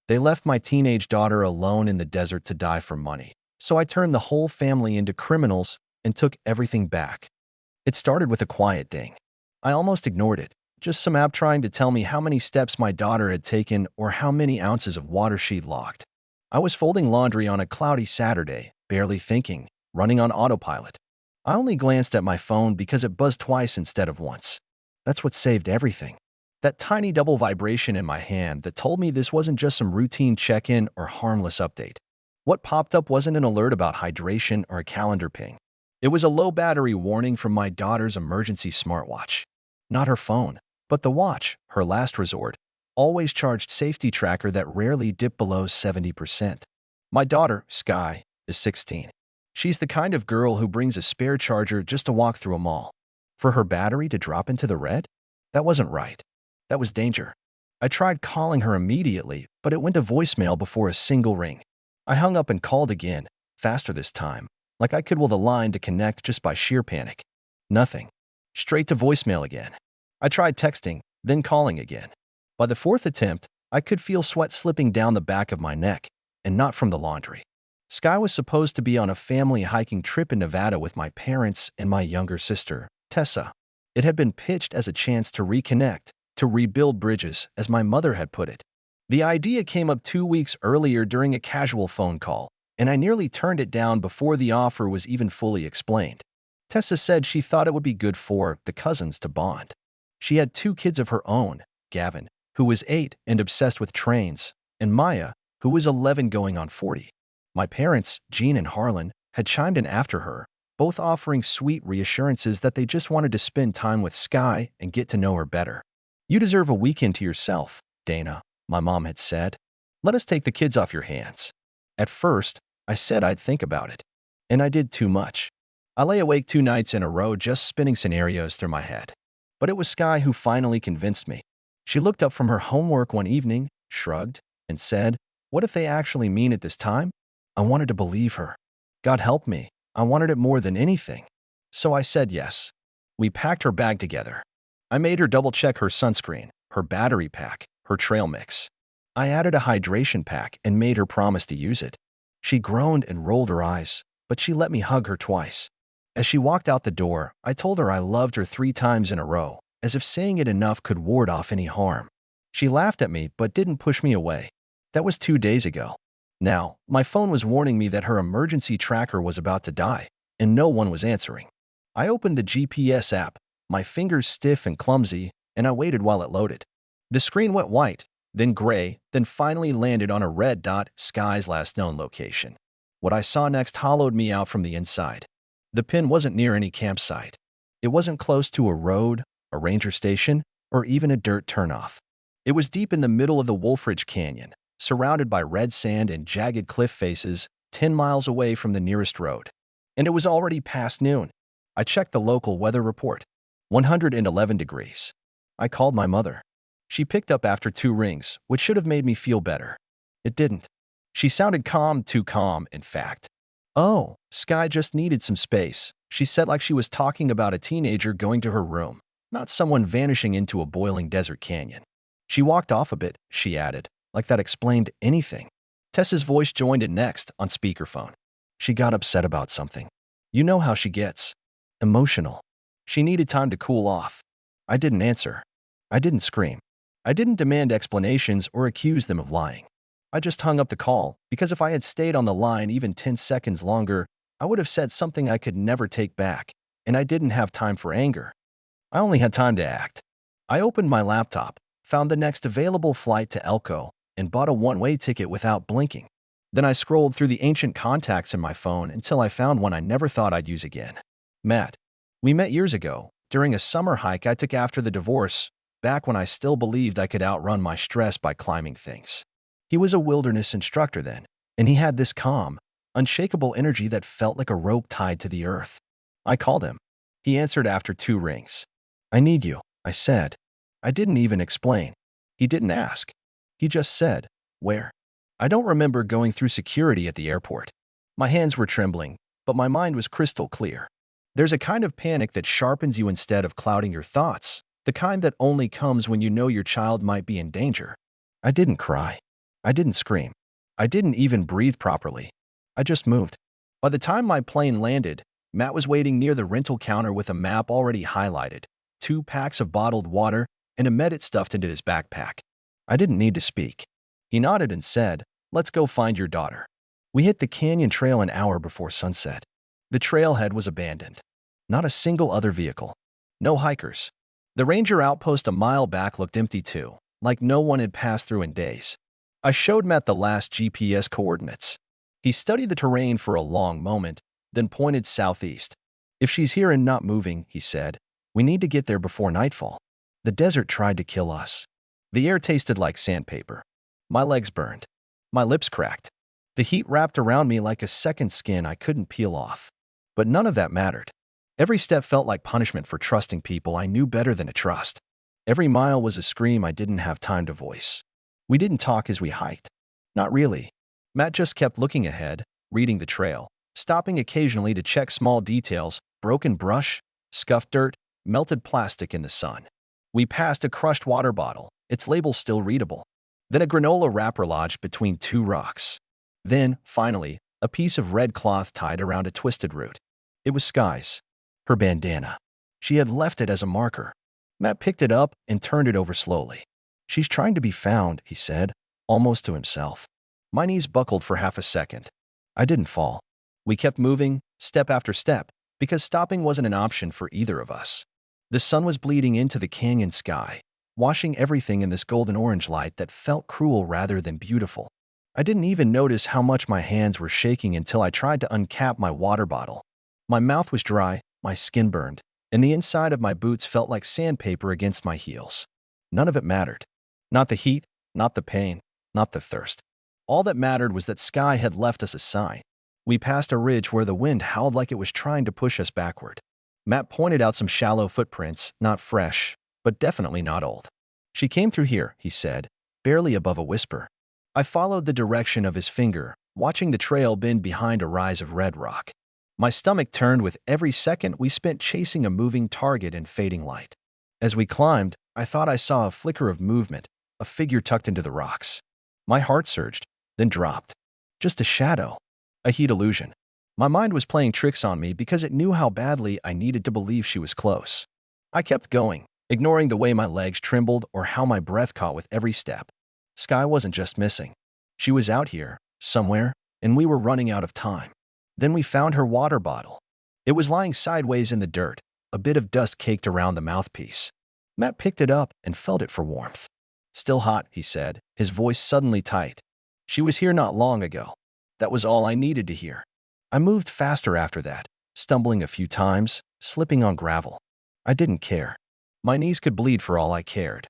They left my teenage daughter alone in the desert to die for money. So I turned the whole family into criminals and took everything back. It started with a quiet ding. I almost ignored it. Just some app trying to tell me how many steps my daughter had taken or how many ounces of water she'd logged. I was folding laundry on a cloudy Saturday, barely thinking, running on autopilot. I only glanced at my phone because it buzzed twice instead of once. That's what saved everything. That tiny double vibration in my hand that told me this wasn't just some routine check-in or harmless update. What popped up wasn't an alert about hydration or a calendar ping. It was a low battery warning from my daughter's emergency smartwatch. Not her phone, but the watch, her last resort, always charged safety tracker that rarely dipped below 70%. My daughter, Sky, is 16. She's the kind of girl who brings a spare charger just to walk through a mall. For her battery to drop into the red? That wasn't right. That was danger. I tried calling her immediately, but it went to voicemail before a single ring. I hung up and called again, faster this time, like I could will the line to connect just by sheer panic. Nothing. Straight to voicemail again. I tried texting, then calling again. By the fourth attempt, I could feel sweat slipping down the back of my neck, and not from the laundry. Sky was supposed to be on a family hiking trip in Nevada with my parents and my younger sister, Tessa. It had been pitched as a chance to reconnect, to rebuild bridges, as my mother had put it. The idea came up 2 weeks earlier during a casual phone call, and I nearly turned it down before the offer was even fully explained. Tessa said she thought it would be good for the cousins to bond. She had 2 kids of her own, Gavin, who was 8 and obsessed with trains, and Maya, who was 11 going on 40. My parents, Jean and Harlan, had chimed in after her, both offering sweet reassurances that they just wanted to spend time with Sky and get to know her better. "You deserve a weekend to yourself, Dana," my mom had said. "Let us take the kids off your hands." At first, I said I'd think about it. And I did too much. I lay awake 2 nights in a row just spinning scenarios through my head. But it was Sky who finally convinced me. She looked up from her homework one evening, shrugged, and said, "What if they actually mean it this time?" I wanted to believe her. God help me, I wanted it more than anything. So I said yes. We packed her bag together. I made her double-check her sunscreen, her battery pack, her trail mix. I added a hydration pack and made her promise to use it. She groaned and rolled her eyes, but she let me hug her twice. As she walked out the door, I told her I loved her 3 times in a row, as if saying it enough could ward off any harm. She laughed at me but didn't push me away. That was 2 days ago. Now, my phone was warning me that her emergency tracker was about to die, and no one was answering. I opened the GPS app, my fingers stiff and clumsy, and I waited while it loaded. The screen went white, then gray, then finally landed on a red dot, Sky's last known location. What I saw next hollowed me out from the inside. The pin wasn't near any campsite. It wasn't close to a road, a ranger station, or even a dirt turnoff. It was deep in the middle of the Wolfridge Canyon, surrounded by red sand and jagged cliff faces, 10 miles away from the nearest road. And it was already past noon. I checked the local weather report. 111 degrees. I called my mother. She picked up after 2 rings, which should have made me feel better. It didn't. She sounded calm, too calm, in fact. "Oh, Sky just needed some space," she said like she was talking about a teenager going to her room, not someone vanishing into a boiling desert canyon. "She walked off a bit," she added, like that explained anything. Tessa's voice joined it next on speakerphone. "She got upset about something. You know how she gets. Emotional. She needed time to cool off." I didn't answer. I didn't scream. I didn't demand explanations or accuse them of lying. I just hung up the call, because if I had stayed on the line even 10 seconds longer, I would have said something I could never take back, and I didn't have time for anger. I only had time to act. I opened my laptop, found the next available flight to Elko, and bought a one-way ticket without blinking. Then I scrolled through the ancient contacts in my phone until I found one I never thought I'd use again. Matt. We met years ago, during a summer hike I took after the divorce, back when I still believed I could outrun my stress by climbing things. He was a wilderness instructor then, and he had this calm, unshakable energy that felt like a rope tied to the earth. I called him. He answered after 2 rings. "I need you," I said. I didn't even explain. He didn't ask. He just said, "Where?" I don't remember going through security at the airport. My hands were trembling, but my mind was crystal clear. There's a kind of panic that sharpens you instead of clouding your thoughts, the kind that only comes when you know your child might be in danger. I didn't cry. I didn't scream. I didn't even breathe properly. I just moved. By the time my plane landed, Matt was waiting near the rental counter with a map already highlighted, 2 packs of bottled water, and a medit stuffed into his backpack. I didn't need to speak. He nodded and said, "Let's go find your daughter." We hit the canyon trail an hour before sunset. The trailhead was abandoned. Not a single other vehicle. No hikers. The ranger outpost a mile back looked empty too, like no one had passed through in days. I showed Matt the last GPS coordinates. He studied the terrain for a long moment, then pointed southeast. "If she's here and not moving," he said, "we need to get there before nightfall." The desert tried to kill us. The air tasted like sandpaper. My legs burned. My lips cracked. The heat wrapped around me like a second skin I couldn't peel off. But none of that mattered. Every step felt like punishment for trusting people I knew better than to trust. Every mile was a scream I didn't have time to voice. We didn't talk as we hiked. Not really. Matt just kept looking ahead, reading the trail, stopping occasionally to check small details, broken brush, scuffed dirt, melted plastic in the sun. We passed a crushed water bottle, its label still readable. Then a granola wrapper lodged between 2 rocks. Then, finally, a piece of red cloth tied around a twisted root. It was Sky's. Her bandana. She had left it as a marker. Matt picked it up and turned it over slowly. "She's trying to be found," he said, almost to himself. My knees buckled for half a second. I didn't fall. We kept moving, step after step, because stopping wasn't an option for either of us. The sun was bleeding into the canyon sky, washing everything in this golden-orange light that felt cruel rather than beautiful. I didn't even notice how much my hands were shaking until I tried to uncap my water bottle. My mouth was dry, my skin burned, and the inside of my boots felt like sandpaper against my heels. None of it mattered. Not the heat, not the pain, not the thirst. All that mattered was that Sky had left us a sign. We passed a ridge where the wind howled like it was trying to push us backward. Matt pointed out some shallow footprints, not fresh, but definitely not old. "She came through here," he said, barely above a whisper. I followed the direction of his finger, watching the trail bend behind a rise of red rock. My stomach turned with every second we spent chasing a moving target in fading light. As we climbed, I thought I saw a flicker of movement, a figure tucked into the rocks. My heart surged, then dropped. Just a shadow. A heat illusion. My mind was playing tricks on me because it knew how badly I needed to believe she was close. I kept going, ignoring the way my legs trembled or how my breath caught with every step. Sky wasn't just missing. She was out here, somewhere, and we were running out of time. Then we found her water bottle. It was lying sideways in the dirt, a bit of dust caked around the mouthpiece. Matt picked it up and felt it for warmth. "Still hot," he said, his voice suddenly tight. "She was here not long ago." That was all I needed to hear. I moved faster after that, stumbling a few times, slipping on gravel. I didn't care. My knees could bleed for all I cared,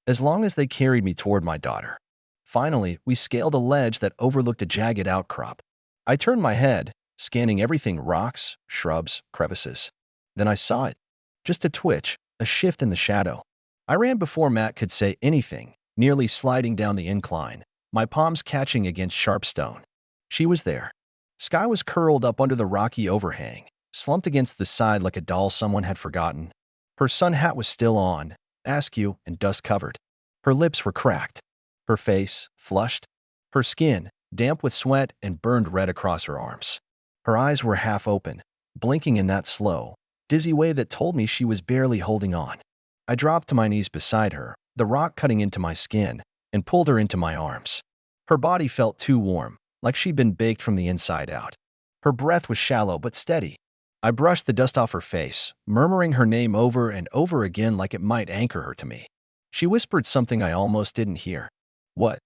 as long as they carried me toward my daughter. Finally, we scaled a ledge that overlooked a jagged outcrop. I turned my head, scanning everything: rocks, shrubs, crevices. Then I saw it. Just a twitch, a shift in the shadow. I ran before Matt could say anything, nearly sliding down the incline, my palms catching against sharp stone. She was there. Sky was curled up under the rocky overhang, slumped against the side like a doll someone had forgotten. Her sun hat was still on, askew and dust-covered. Her lips were cracked. Her face, flushed. Her skin, damp with sweat and burned red across her arms. Her eyes were half open, blinking in that slow, dizzy way that told me she was barely holding on. I dropped to my knees beside her, the rock cutting into my skin, and pulled her into my arms. Her body felt too warm, like she'd been baked from the inside out. Her breath was shallow but steady. I brushed the dust off her face, murmuring her name over and over again like it might anchor her to me. She whispered something I almost didn't hear. "What?"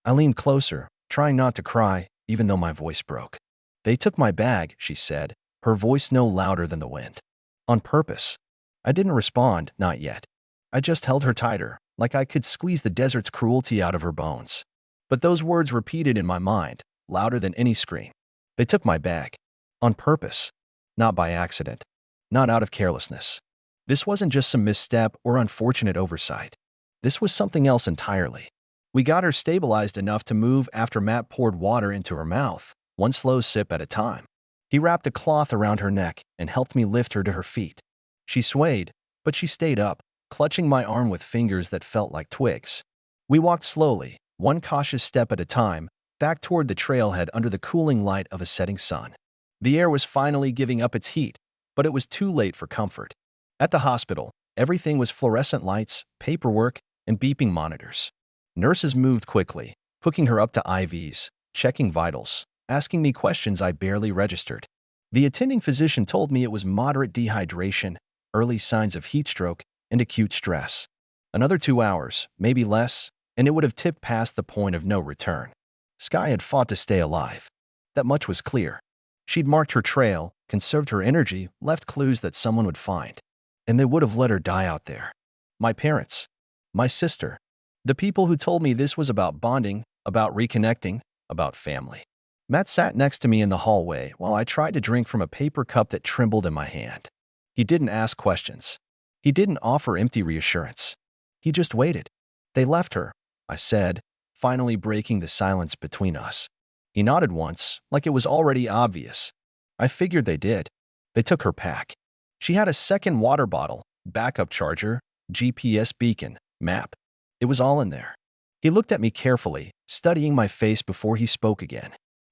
I leaned closer, trying not to cry, even though my voice broke. "They took my bag," she said, her voice no louder than the wind. "On purpose." I didn't respond, not yet. I just held her tighter, like I could squeeze the desert's cruelty out of her bones. But those words repeated in my mind, louder than any scream. They took my bag. On purpose. Not by accident. Not out of carelessness. This wasn't just some misstep or unfortunate oversight. This was something else entirely. We got her stabilized enough to move after Matt poured water into her mouth, one slow sip at a time. He wrapped a cloth around her neck and helped me lift her to her feet. She swayed, but she stayed up, clutching my arm with fingers that felt like twigs. We walked slowly, one cautious step at a time, back toward the trailhead under the cooling light of a setting sun. The air was finally giving up its heat, but it was too late for comfort. At the hospital, everything was fluorescent lights, paperwork, and beeping monitors. Nurses moved quickly, hooking her up to IVs, checking vitals, asking me questions I barely registered. The attending physician told me it was moderate dehydration, early signs of heat stroke, and acute stress. Another 2 hours, maybe less, and it would have tipped past the point of no return. Sky had fought to stay alive. That much was clear. She'd marked her trail, conserved her energy, left clues that someone would find. And they would have let her die out there. My parents, my sister, the people who told me this was about bonding, about reconnecting, about family. Matt sat next to me in the hallway while I tried to drink from a paper cup that trembled in my hand. He didn't ask questions. He didn't offer empty reassurance. He just waited. They left her, I said, finally breaking the silence between us. He nodded once, like it was already obvious. I figured they did. They took her pack. She had a second water bottle, backup charger, GPS beacon, map. It was all in there. He looked at me carefully, studying my face before he spoke again.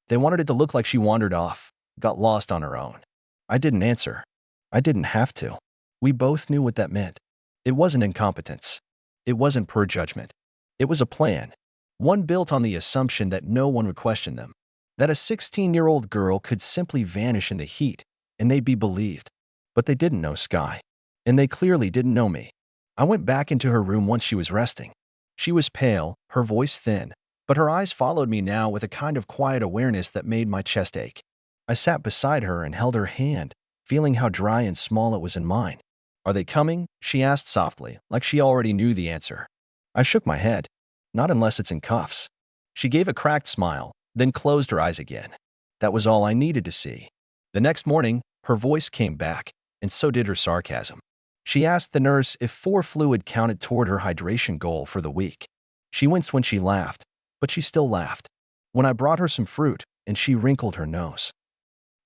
They wanted it to look like she wandered off, got lost on her own. I didn't answer. I didn't have to. We both knew what that meant. It wasn't incompetence. It wasn't poor judgment. It was a plan. One built on the assumption that no one would question them. That a 16-year-old girl could simply vanish in the heat, and they'd be believed. But they didn't know Sky. And they clearly didn't know me. I went back into her room once she was resting. She was pale, her voice thin, but her eyes followed me now with a kind of quiet awareness that made my chest ache. I sat beside her and held her hand, feeling how dry and small it was in mine. "Are they coming?" she asked softly, like she already knew the answer. I shook my head. "Not unless it's in cuffs." She gave a cracked smile, then closed her eyes again. That was all I needed to see. The next morning, her voice came back, and so did her sarcasm. She asked the nurse if 4 fluid counted toward her hydration goal for the week. She winced when she laughed, but she still laughed. When I brought her some fruit, and she wrinkled her nose.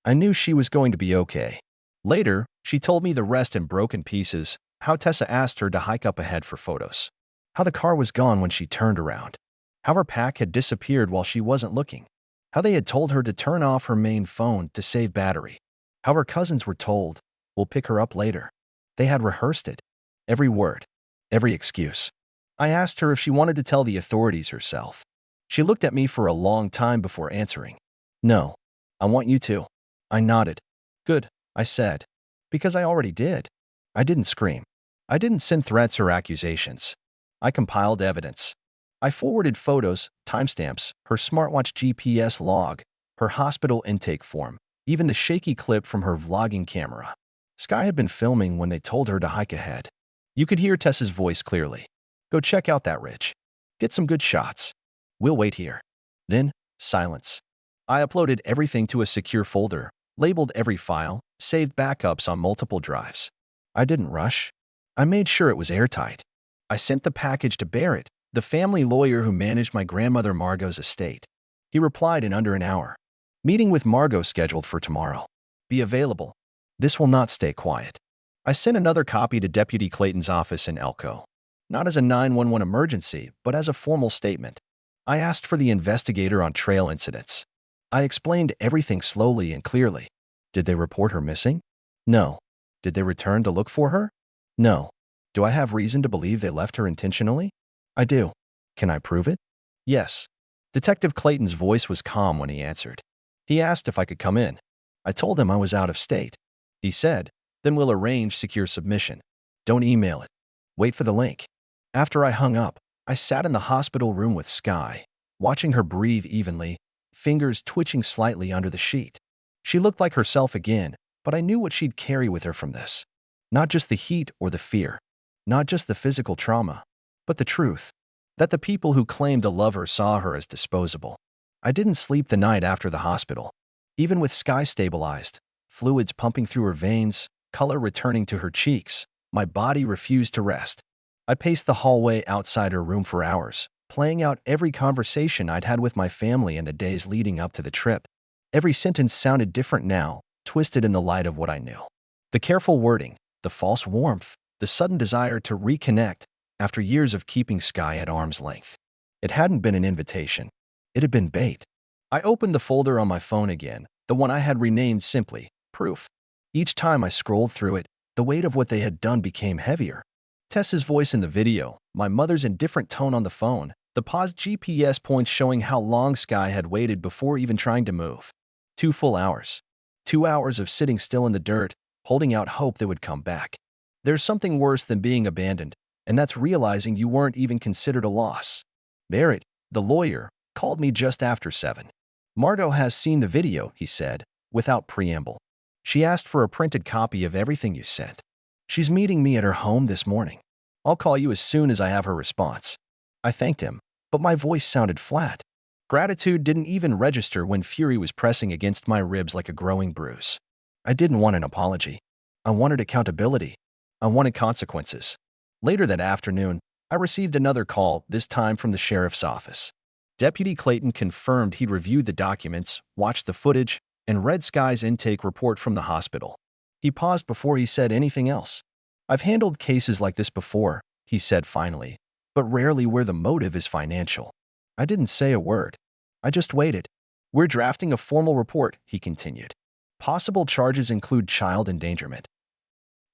I knew she was going to be okay. Later, she told me the rest in broken pieces, how Tessa asked her to hike up ahead for photos. How the car was gone when she turned around. How her pack had disappeared while she wasn't looking. How they had told her to turn off her main phone to save battery. How her cousins were told, "We'll pick her up later." They had rehearsed it. Every word. Every excuse. I asked her if she wanted to tell the authorities herself. She looked at me for a long time before answering. "No. I want you to." I nodded. "Good," I said. Because I already did. I didn't scream. I didn't send threats or accusations. I compiled evidence. I forwarded photos, timestamps, her smartwatch GPS log, her hospital intake form, even the shaky clip from her vlogging camera. Sky had been filming when they told her to hike ahead. You could hear Tessa's voice clearly. "Go check out that ridge. Get some good shots. We'll wait here." Then, silence. I uploaded everything to a secure folder, labeled every file, saved backups on multiple drives. I didn't rush. I made sure it was airtight. I sent the package to Barrett, the family lawyer who managed my grandmother Margot's estate. He replied in under an hour. "Meeting with Margot scheduled for tomorrow. Be available. This will not stay quiet." I sent another copy to Deputy Clayton's office in Elko. Not as a 911 emergency, but as a formal statement. I asked for the investigator on trail incidents. I explained everything slowly and clearly. Did they report her missing? No. Did they return to look for her? No. Do I have reason to believe they left her intentionally? I do. Can I prove it? Yes. Detective Clayton's voice was calm when he answered. He asked if I could come in. I told him I was out of state. He said, "Then we'll arrange secure submission. Don't email it. Wait for the link." After I hung up, I sat in the hospital room with Sky, watching her breathe evenly, fingers twitching slightly under the sheet. She looked like herself again, but I knew what she'd carry with her from this. Not just the heat or the fear, not just the physical trauma, but the truth, that the people who claimed to love her saw her as disposable. I didn't sleep the night after the hospital. Even with Sky stabilized, fluids pumping through her veins, color returning to her cheeks, my body refused to rest. I paced the hallway outside her room for hours, playing out every conversation I'd had with my family in the days leading up to the trip. Every sentence sounded different now, twisted in the light of what I knew. The careful wording, the false warmth, the sudden desire to reconnect after years of keeping Sky at arm's length. It hadn't been an invitation. It had been bait. I opened the folder on my phone again, the one I had renamed simply Proof. Each time I scrolled through it, the weight of what they had done became heavier. Tessa's voice in the video, my mother's indifferent tone on the phone, the paused GPS points showing how long Sky had waited before even trying to move. 2 full hours. 2 hours of sitting still in the dirt, holding out hope they would come back. There's something worse than being abandoned, and that's realizing you weren't even considered a loss. Merritt, the lawyer, called me just after 7. Margot has seen the video, he said, without preamble. She asked for a printed copy of everything you sent. She's meeting me at her home this morning. I'll call you as soon as I have her response. I thanked him, but my voice sounded flat. Gratitude didn't even register when fury was pressing against my ribs like a growing bruise. I didn't want an apology. I wanted accountability. I wanted consequences. Later that afternoon, I received another call, this time from the sheriff's office. Deputy Clayton confirmed he'd reviewed the documents, watched the footage, and read Sky's intake report from the hospital. He paused before he said anything else. I've handled cases like this before, he said finally, but rarely where the motive is financial. I didn't say a word. I just waited. We're drafting a formal report, he continued. Possible charges include child endangerment,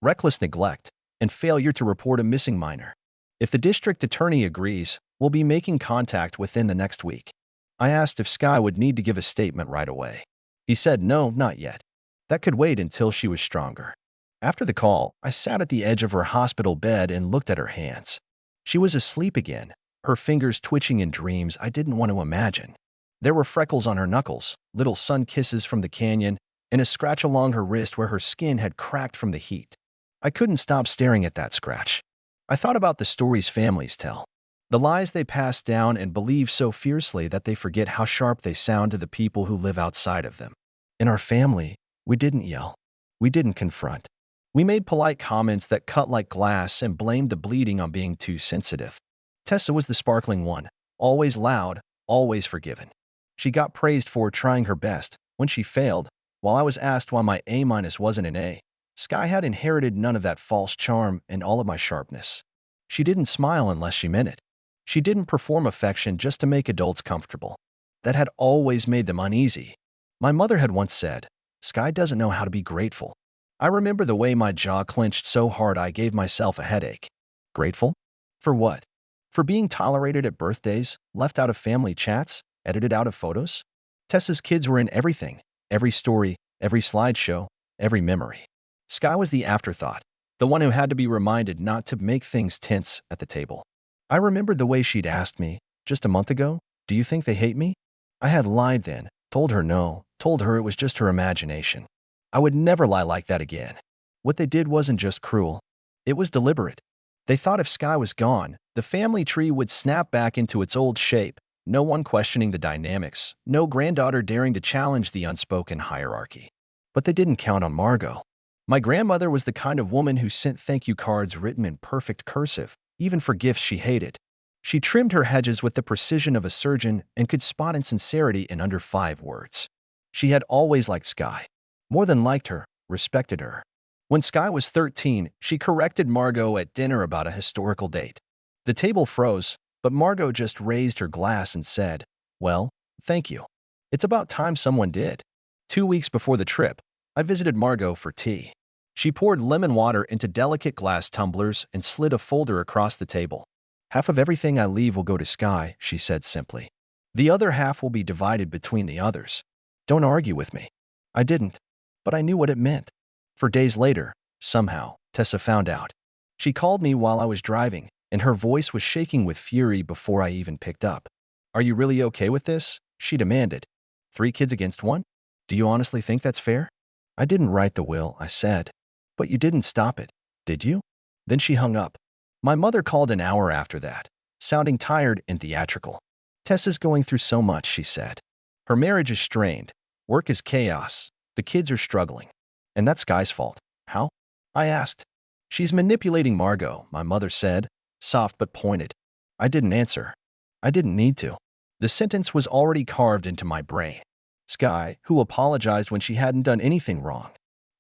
reckless neglect, and failure to report a missing minor. If the district attorney agrees, we'll be making contact within the next week. I asked if Sky would need to give a statement right away. He said no, not yet. That could wait until she was stronger. After the call, I sat at the edge of her hospital bed and looked at her hands. She was asleep again, her fingers twitching in dreams I didn't want to imagine. There were freckles on her knuckles, little sun kisses from the canyon, and a scratch along her wrist where her skin had cracked from the heat. I couldn't stop staring at that scratch. I thought about the stories families tell, the lies they pass down and believe so fiercely that they forget how sharp they sound to the people who live outside of them. In our family, we didn't yell. We didn't confront. We made polite comments that cut like glass and blamed the bleeding on being too sensitive. Tessa was the sparkling one, always loud, always forgiven. She got praised for trying her best. When she failed, while I was asked why my A- wasn't an A, Sky had inherited none of that false charm and all of my sharpness. She didn't smile unless she meant it. She didn't perform affection just to make adults comfortable. That had always made them uneasy. My mother had once said, Sky doesn't know how to be grateful. I remember the way my jaw clenched so hard I gave myself a headache. Grateful? For what? For being tolerated at birthdays, left out of family chats, edited out of photos? Tessa's kids were in everything, every story, every slideshow, every memory. Sky was the afterthought, the one who had to be reminded not to make things tense at the table. I remembered the way she'd asked me, just a month ago, do you think they hate me? I had lied then, told her no, told her it was just her imagination. I would never lie like that again. What they did wasn't just cruel. It was deliberate. They thought if Sky was gone, the family tree would snap back into its old shape, no one questioning the dynamics, no granddaughter daring to challenge the unspoken hierarchy. But they didn't count on Margot. My grandmother was the kind of woman who sent thank you cards written in perfect cursive, even for gifts she hated. She trimmed her hedges with the precision of a surgeon and could spot insincerity in under 5 words. She had always liked Sky. More than liked her, respected her. When Sky was 13, she corrected Margot at dinner about a historical date. The table froze, but Margot just raised her glass and said, well, thank you. It's about time someone did. 2 weeks before the trip, I visited Margot for tea. She poured lemon water into delicate glass tumblers and slid a folder across the table. Half of everything I leave will go to Sky, she said simply. The other half will be divided between the others. Don't argue with me. I didn't, but I knew what it meant. For days later, somehow, Tessa found out. She called me while I was driving, and her voice was shaking with fury before I even picked up. Are you really okay with this? She demanded. 3 kids against 1? Do you honestly think that's fair? I didn't write the will, I said. But you didn't stop it, did you? Then she hung up. My mother called an hour after that, sounding tired and theatrical. Tessa's going through so much, she said. Her marriage is strained. Work is chaos. The kids are struggling. And that's Sky's fault. How? I asked. She's manipulating Margot, my mother said, soft but pointed. I didn't answer. I didn't need to. The sentence was already carved into my brain. Sky, who apologized when she hadn't done anything wrong.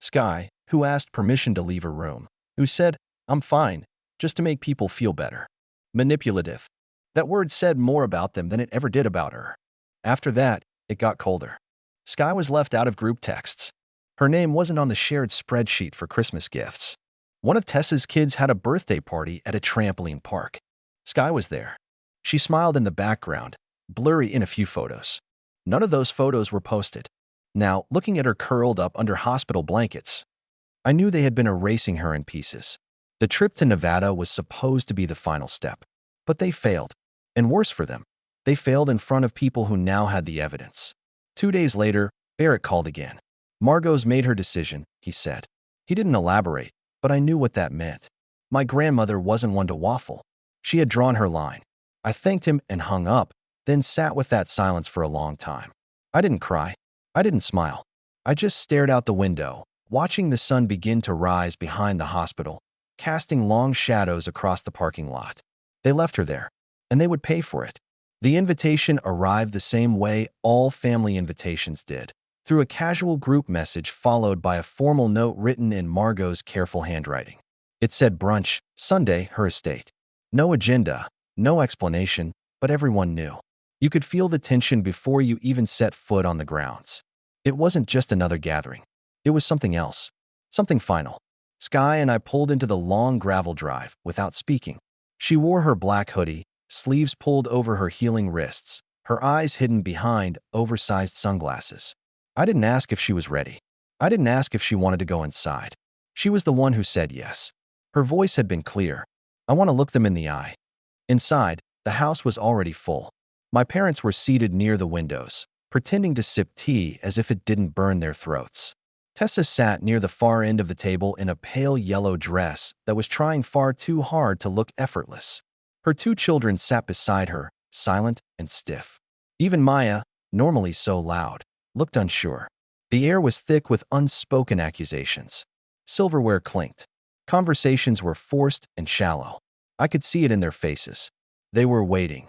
Sky, who asked permission to leave her room. Who said, I'm fine, just to make people feel better. Manipulative. That word said more about them than it ever did about her. After that, it got colder. Sky was left out of group texts. Her name wasn't on the shared spreadsheet for Christmas gifts. One of Tessa's kids had a birthday party at a trampoline park. Sky was there. She smiled in the background, blurry in a few photos. None of those photos were posted. Now, looking at her curled up under hospital blankets, I knew they had been erasing her in pieces. The trip to Nevada was supposed to be the final step, but they failed. And worse for them, they failed in front of people who now had the evidence. 2 days later, Barrett called again. Margot's made her decision, he said. He didn't elaborate, but I knew what that meant. My grandmother wasn't one to waffle. She had drawn her line. I thanked him and hung up, then sat with that silence for a long time. I didn't cry. I didn't smile. I just stared out the window, watching the sun begin to rise behind the hospital, casting long shadows across the parking lot. They left her there, and they would pay for it. The invitation arrived the same way all family invitations did, through a casual group message followed by a formal note written in Margot's careful handwriting. It said brunch, Sunday, her estate. No agenda, no explanation, but everyone knew. You could feel the tension before you even set foot on the grounds. It wasn't just another gathering. It was something else, something final. Sky and I pulled into the long gravel drive without speaking. She wore her black hoodie, sleeves pulled over her healing wrists, her eyes hidden behind oversized sunglasses. I didn't ask if she was ready. I didn't ask if she wanted to go inside. She was the one who said yes. Her voice had been clear. I want to look them in the eye. Inside, the house was already full. My parents were seated near the windows, pretending to sip tea as if it didn't burn their throats. Tessa sat near the far end of the table in a pale yellow dress that was trying far too hard to look effortless. Her 2 children sat beside her, silent and stiff. Even Maya, normally so loud, looked unsure. The air was thick with unspoken accusations. Silverware clinked. Conversations were forced and shallow. I could see it in their faces. They were waiting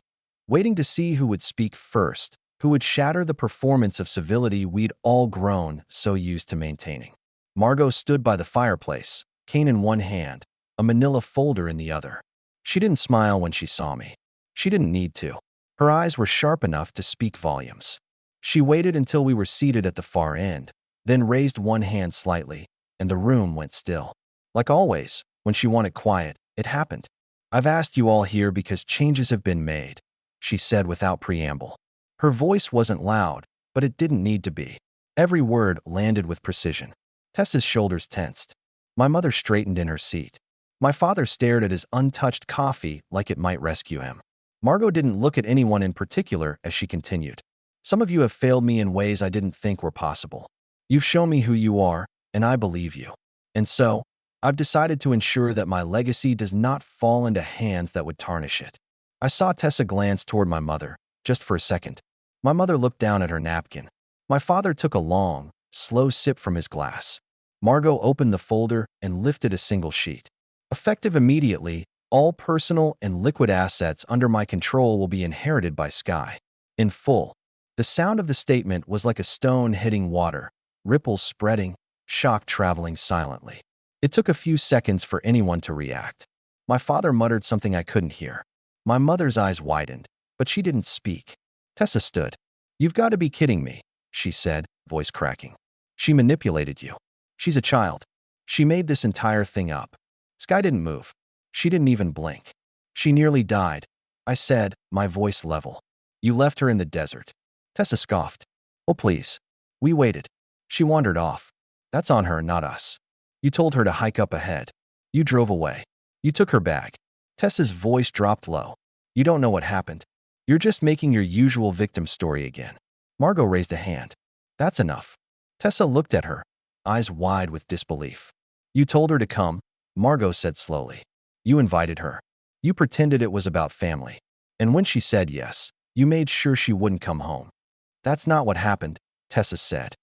to see who would speak first, who would shatter the performance of civility we'd all grown so used to maintaining. Margot stood by the fireplace, cane in one hand, a manila folder in the other. She didn't smile when she saw me. She didn't need to. Her eyes were sharp enough to speak volumes. She waited until we were seated at the far end, then raised one hand slightly, and the room went still. Like always, when she wanted quiet, it happened. I've asked you all here because changes have been made, she said without preamble. Her voice wasn't loud, but it didn't need to be. Every word landed with precision. Tessa's shoulders tensed. My mother straightened in her seat. My father stared at his untouched coffee like it might rescue him. Margot didn't look at anyone in particular as she continued. Some of you have failed me in ways I didn't think were possible. You've shown me who you are, and I believe you. And so, I've decided to ensure that my legacy does not fall into hands that would tarnish it. I saw Tessa glance toward my mother, just for a second. My mother looked down at her napkin. My father took a long, slow sip from his glass. Margot opened the folder and lifted a single sheet. Effective immediately, all personal and liquid assets under my control will be inherited by Sky. In full. The sound of the statement was like a stone hitting water, ripples spreading, shock traveling silently. It took a few seconds for anyone to react. My father muttered something I couldn't hear. My mother's eyes widened, but she didn't speak. Tessa stood. You've got to be kidding me, she said, voice cracking. She manipulated you. She's a child. She made this entire thing up. Sky didn't move. She didn't even blink. She nearly died, I said, my voice level. You left her in the desert. Tessa scoffed. Oh, please. We waited. She wandered off. That's on her, not us. You told her to hike up ahead. You drove away. You took her bag. Tessa's voice dropped low. You don't know what happened. You're just making your usual victim story again. Margot raised a hand. That's enough. Tessa looked at her, eyes wide with disbelief. You told her to come, Margot said slowly. You invited her. You pretended it was about family. And when she said yes, you made sure she wouldn't come home. That's not what happened, Tessa said,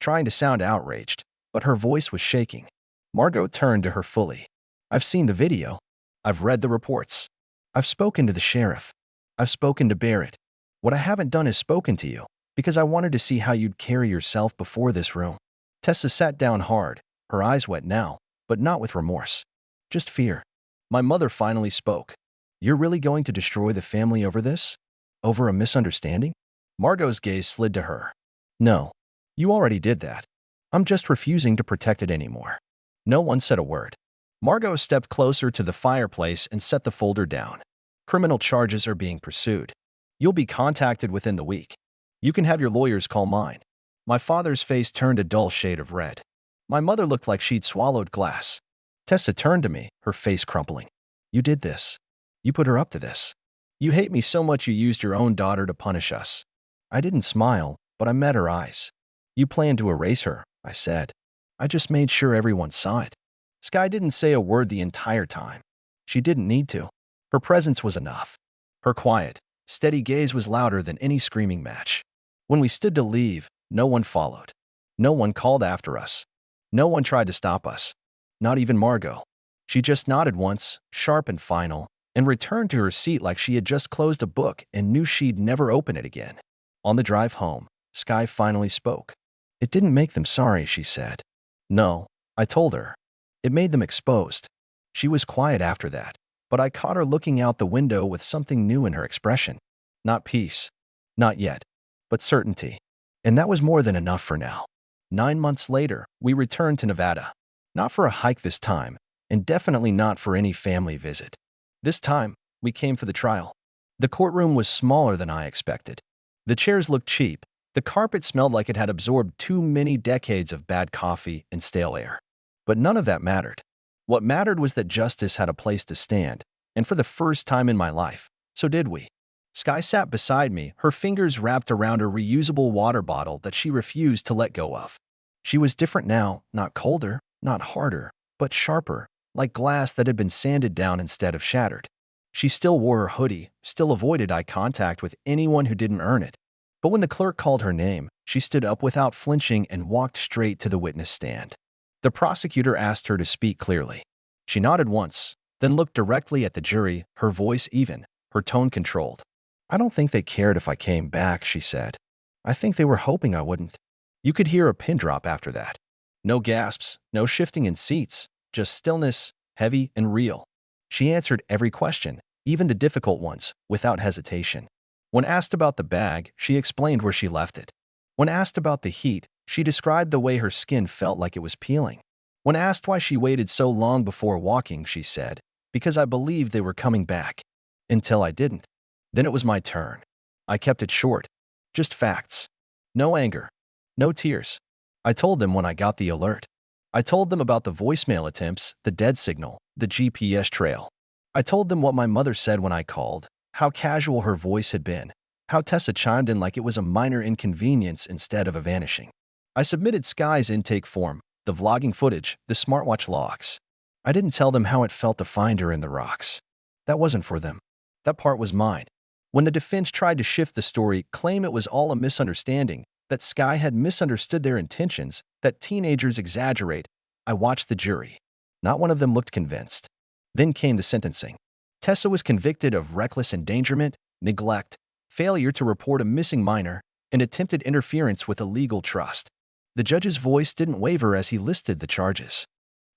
trying to sound outraged, but her voice was shaking. Margot turned to her fully. I've seen the video. I've read the reports. I've spoken to the sheriff. I've spoken to Barrett. What I haven't done is spoken to you, because I wanted to see how you'd carry yourself before this room. Tessa sat down hard, her eyes wet now, but not with remorse. Just fear. My mother finally spoke. You're really going to destroy the family over this? Over a misunderstanding? Margot's gaze slid to her. No, you already did that. I'm just refusing to protect it anymore. No one said a word. Margot stepped closer to the fireplace and set the folder down. Criminal charges are being pursued. You'll be contacted within the week. You can have your lawyers call mine. My father's face turned a dull shade of red. My mother looked like she'd swallowed glass. Tessa turned to me, her face crumpling. You did this. You put her up to this. You hate me so much you used your own daughter to punish us. I didn't smile, but I met her eyes. You planned to erase her, I said. I just made sure everyone saw it. Sky didn't say a word the entire time. She didn't need to. Her presence was enough. Her quiet, steady gaze was louder than any screaming match. When we stood to leave, no one followed. No one called after us. No one tried to stop us. Not even Margot. She just nodded once, sharp and final, and returned to her seat like she had just closed a book and knew she'd never open it again. On the drive home, Sky finally spoke. It didn't make them sorry, she said. No, I told her. It made them exposed. She was quiet after that, but I caught her looking out the window with something new in her expression. Not peace. Not yet. But certainty. And that was more than enough for now. 9 months later, we returned to Nevada. Not for a hike this time, and definitely not for any family visit. This time, we came for the trial. The courtroom was smaller than I expected. The chairs looked cheap. The carpet smelled like it had absorbed too many decades of bad coffee and stale air. But none of that mattered. What mattered was that justice had a place to stand, and for the first time in my life, so did we. Sky sat beside me, her fingers wrapped around a reusable water bottle that she refused to let go of. She was different now, not colder, not harder, but sharper, like glass that had been sanded down instead of shattered. She still wore her hoodie, still avoided eye contact with anyone who didn't earn it. But when the clerk called her name, she stood up without flinching and walked straight to the witness stand. The prosecutor asked her to speak clearly. She nodded once, then looked directly at the jury, her voice even, her tone controlled. I don't think they cared if I came back, she said. I think they were hoping I wouldn't. You could hear a pin drop after that. No gasps, no shifting in seats, just stillness, heavy and real. She answered every question, even the difficult ones, without hesitation. When asked about the bag, she explained where she left it. When asked about the heat, she described the way her skin felt like it was peeling. When asked why she waited so long before walking, she said, because I believed they were coming back. Until I didn't. Then it was my turn. I kept it short. Just facts. No anger. No tears. I told them when I got the alert. I told them about the voicemail attempts, the dead signal, the GPS trail. I told them what my mother said when I called, how casual her voice had been, how Tessa chimed in like it was a minor inconvenience instead of a vanishing. I submitted Sky's intake form, the vlogging footage, the smartwatch logs. I didn't tell them how it felt to find her in the rocks. That wasn't for them. That part was mine. When the defense tried to shift the story, claim it was all a misunderstanding, that Sky had misunderstood their intentions, that teenagers exaggerate, I watched the jury. Not one of them looked convinced. Then came the sentencing. Tessa was convicted of reckless endangerment, neglect, failure to report a missing minor, and attempted interference with a legal trust. The judge's voice didn't waver as he listed the charges.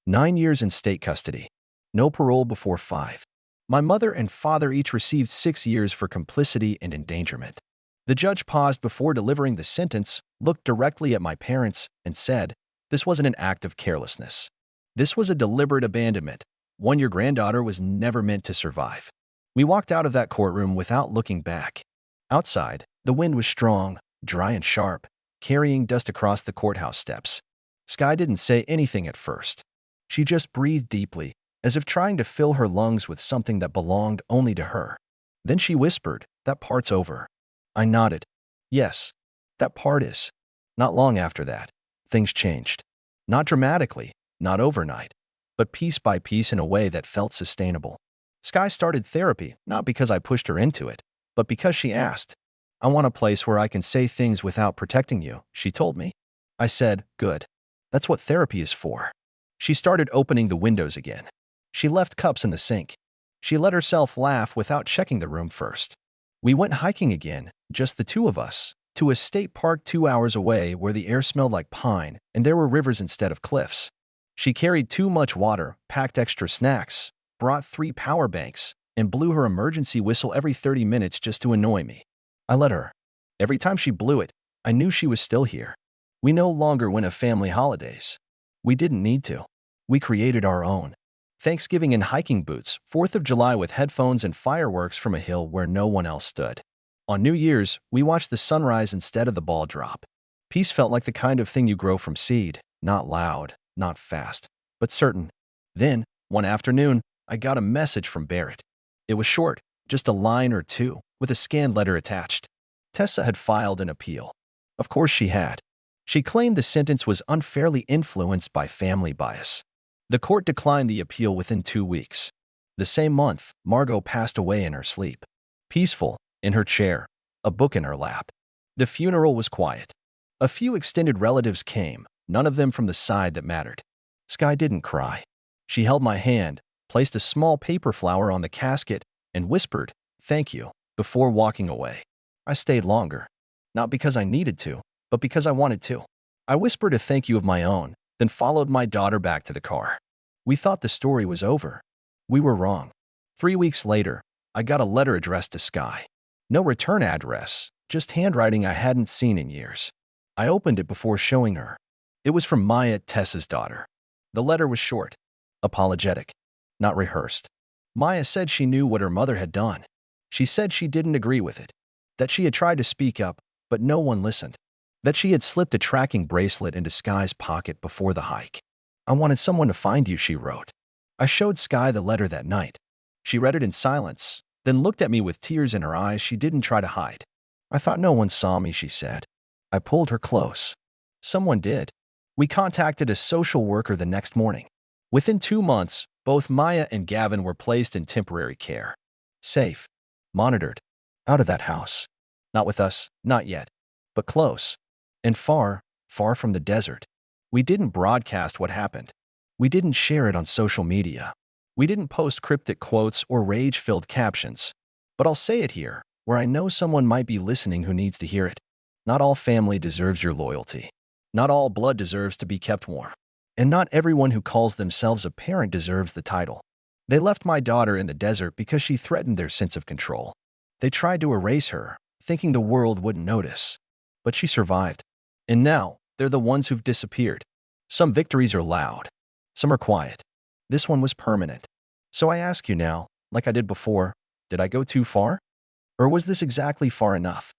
9 years in state custody. No parole before 5. My mother and father each received 6 years for complicity and endangerment. The judge paused before delivering the sentence, looked directly at my parents, and said, this wasn't an act of carelessness. This was a deliberate abandonment, one your granddaughter was never meant to survive. We walked out of that courtroom without looking back. Outside, the wind was strong, dry and sharp, carrying dust across the courthouse steps. Sky didn't say anything at first. She just breathed deeply, as if trying to fill her lungs with something that belonged only to her. Then she whispered, that part's over. I nodded. Yes, that part is. Not long after that, things changed. Not dramatically, not overnight, but piece by piece in a way that felt sustainable. Sky started therapy, not because I pushed her into it, but because she asked. I want a place where I can say things without protecting you, she told me. I said, good. That's what therapy is for. She started opening the windows again. She left cups in the sink. She let herself laugh without checking the room first. We went hiking again, just the two of us, to a state park 2 hours away where the air smelled like pine and there were rivers instead of cliffs. She carried too much water, packed extra snacks, brought 3 power banks, and blew her emergency whistle every 30 minutes just to annoy me. I let her. Every time she blew it, I knew she was still here. We no longer went to family holidays. We didn't need to. We created our own. Thanksgiving in hiking boots, 4th of July with headphones and fireworks from a hill where no one else stood. On New Year's, we watched the sunrise instead of the ball drop. Peace felt like the kind of thing you grow from seed, not loud, not fast, but certain. Then, one afternoon, I got a message from Barrett. It was short, just a line or two, with a scanned letter attached. Tessa had filed an appeal. Of course she had. She claimed the sentence was unfairly influenced by family bias. The court declined the appeal within 2 weeks. The same month, Margot passed away in her sleep. Peaceful, in her chair, a book in her lap. The funeral was quiet. A few extended relatives came, none of them from the side that mattered. Sky didn't cry. She held my hand, placed a small paper flower on the casket, and whispered, "Thank you," before walking away. I stayed longer. Not because I needed to, but because I wanted to. I whispered a thank you of my own, then followed my daughter back to the car. We thought the story was over. We were wrong. 3 weeks later, I got a letter addressed to Sky. No return address, just handwriting I hadn't seen in years. I opened it before showing her. It was from Maya, Tessa's daughter. The letter was short, apologetic, not rehearsed. Maya said she knew what her mother had done. She said she didn't agree with it, that she had tried to speak up, but no one listened, that she had slipped a tracking bracelet into Sky's pocket before the hike. "I wanted someone to find you," she wrote. I showed Sky the letter that night. She read it in silence, then looked at me with tears in her eyes she didn't try to hide. "I thought no one saw me," she said. I pulled her close. Someone did. We contacted a social worker the next morning. Within 2 months, both Maya and Gavin were placed in temporary care. Safe. Monitored. Out of that house. Not with us, not yet. But close. And far, far from the desert. We didn't broadcast what happened. We didn't share it on social media. We didn't post cryptic quotes or rage-filled captions. But I'll say it here, where I know someone might be listening who needs to hear it. Not all family deserves your loyalty. Not all blood deserves to be kept warm. And not everyone who calls themselves a parent deserves the title. They left my daughter in the desert because she threatened their sense of control. They tried to erase her, thinking the world wouldn't notice. But she survived. And now, they're the ones who've disappeared. Some victories are loud. Some are quiet. This one was permanent. So I ask you now, like I did before, did I go too far? Or was this exactly far enough?